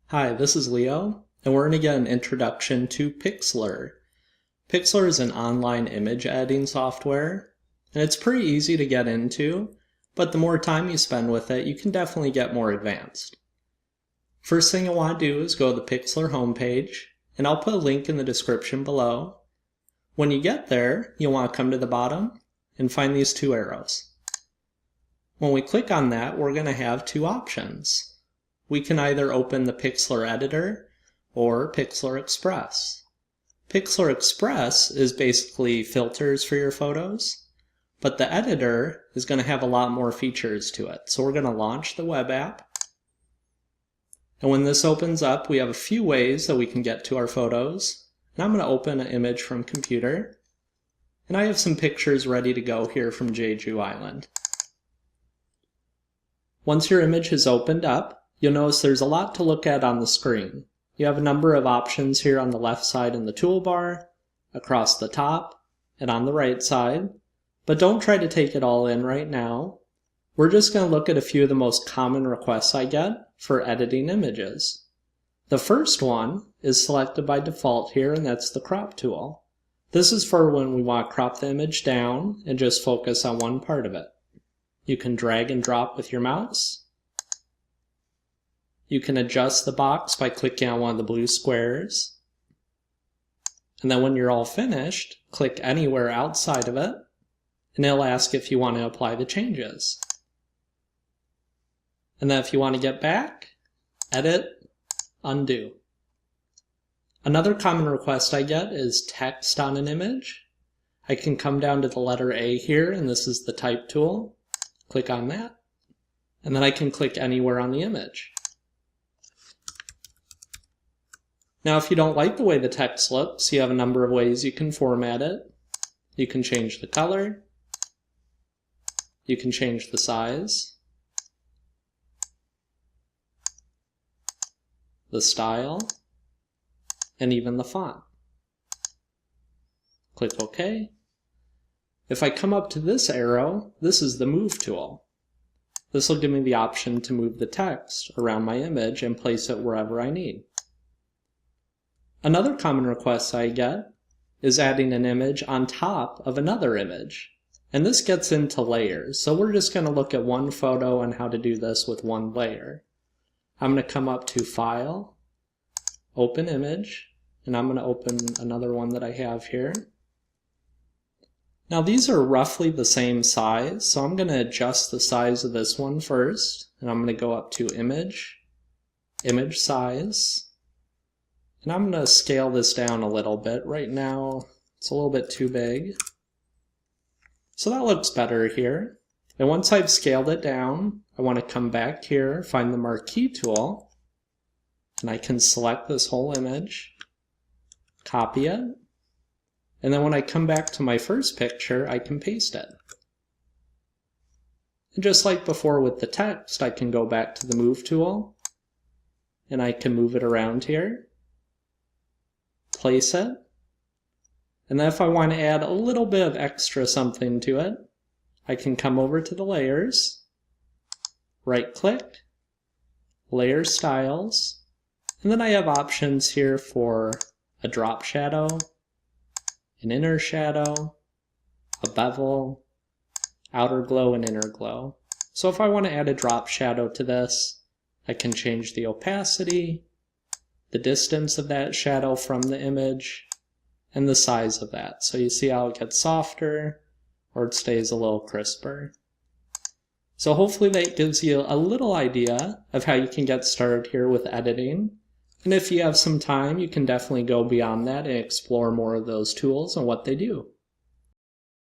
Hi, this is Leo, and we're going to get an introduction to PIXLR. PIXLR is an online image editing software, and it's pretty easy to get into, but the more time you spend with it, you can definitely get more advanced. First thing you'll want to do is go to the PIXLR homepage, and I'll put a link in the description below. When you get there, you'll want to come to the bottom and find these two arrows. When we click on that, we're going to have two options. We can either open the PIXLR Editor or PIXLR Express. PIXLR Express is basically filters for your photos, but the editor is going to have a lot more features to it. So we're going to launch the web app. And when this opens up, we have a few ways that we can get to our photos. And I'm going to open an image from computer. And I have some pictures ready to go here from Jeju Island. Once your image is opened up, you'll notice there's a lot to look at on the screen. You have a number of options here on the left side in the toolbar, across the top, and on the right side. But don't try to take it all in right now. We're just going to look at a few of the most common requests I get for editing images. The first one is selected by default here, and that's the crop tool. This is for when we want to crop the image down and just focus on one part of it. You can drag and drop with your mouse. You can adjust the box by clicking on one of the blue squares. And then when you're all finished, click anywhere outside of it, and it'll ask if you want to apply the changes. And then if you want to get back, edit, undo. Another common request I get is text on an image. I can come down to the letter A here, and this is the type tool. Click on that, and then I can click anywhere on the image. Now, if you don't like the way the text looks, you have a number of ways you can format it. You can change the color. You can change the size, the style, and even the font. Click OK. If I come up to this arrow, this is the Move tool. This will give me the option to move the text around my image and place it wherever I need. Another common request I get is adding an image on top of another image. And this gets into layers, so we're just going to look at one photo and how to do this with one layer. I'm going to come up to File, Open Image, and I'm going to open another one that I have here. Now these are roughly the same size, so I'm going to adjust the size of this one first, and I'm going to go up to Image, Image Size, and I'm going to scale this down a little bit. Right now it's a little bit too big. So that looks better here. And once I've scaled it down, I want to come back here, find the Marquee tool, and I can select this whole image, copy it, and then when I come back to my first picture, I can paste it. And just like before with the text, I can go back to the Move tool, and I can move it around here, place it, and then if I want to add a little bit of extra something to it, I can come over to the layers, right-click, Layer Styles, and then I have options here for a drop shadow, an inner shadow, a bevel, outer glow, and inner glow. So if I want to add a drop shadow to this, I can change the opacity, the distance of that shadow from the image, and the size of that. So you see how it gets softer, or it stays a little crisper. So hopefully that gives you a little idea of how you can get started here with editing. And if you have some time, you can definitely go beyond that and explore more of those tools and what they do.